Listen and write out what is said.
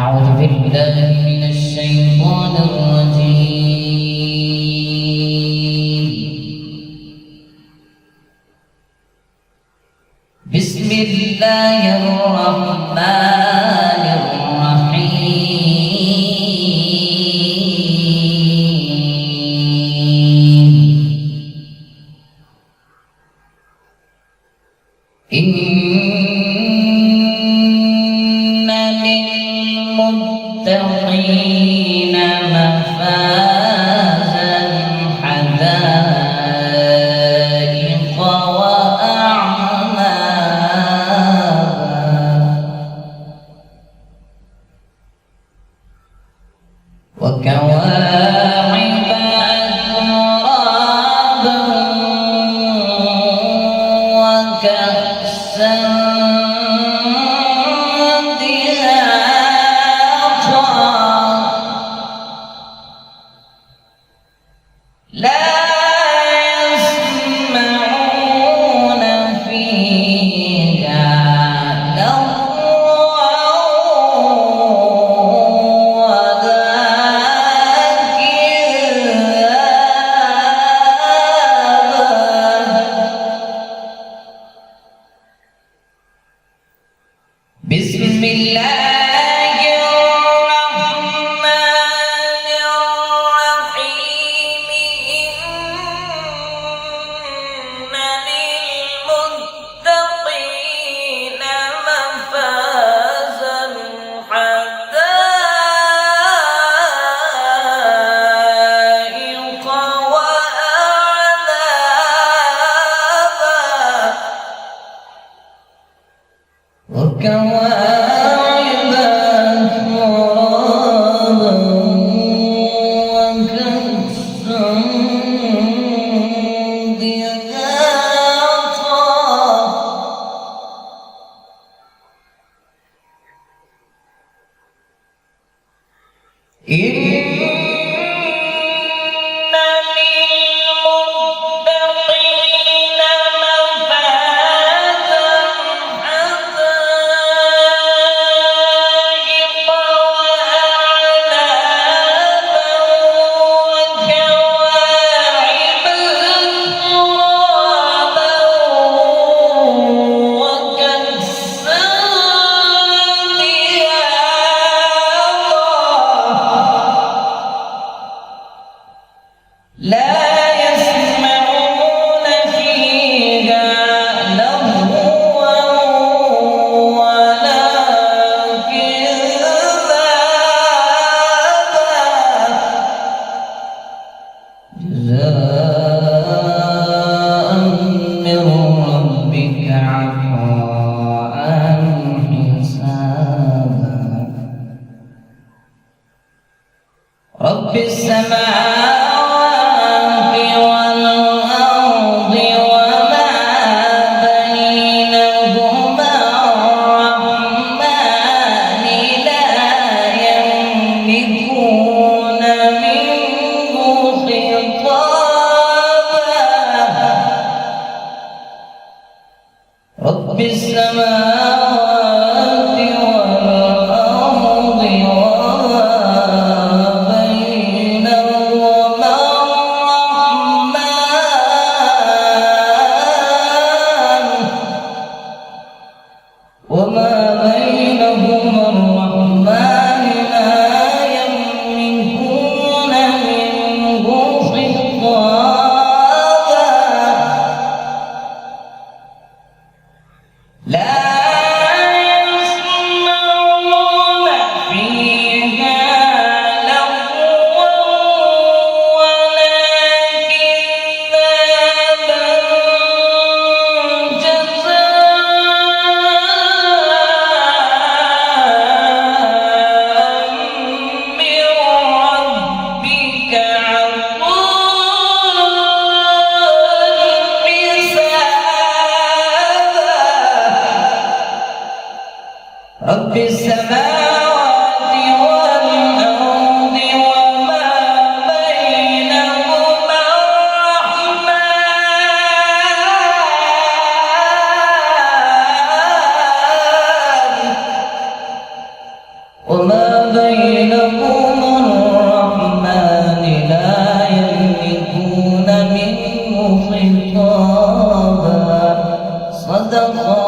أعوذ بالله من الشيطان الرجيم. بسم الله الرحمن الرحيم. إن للمتقين مفازا حدائق وأعنابا وكواعب أترابا وكأسا لا يسمعون فيها لغوا ولا كذابا. بسم الله وكواعب أترابا وكأسا دهاقا. إن لا يسمعون فيها لغوا ولا كذابا. جزاء من ربك عطاء حسابا. رب السماوات رب السماوات والأرض وما بينهما الرحمن وما بينهما الرحمن لا يملكون منه خطابا. لا يسمعون فيها لغوا ولا كذابا. جزاء من ربك عطاء حسابا. رب السماوات والأرض وما بينهما الرحمن وما بينهم الرحمن لا يملكون منه خطابا صدق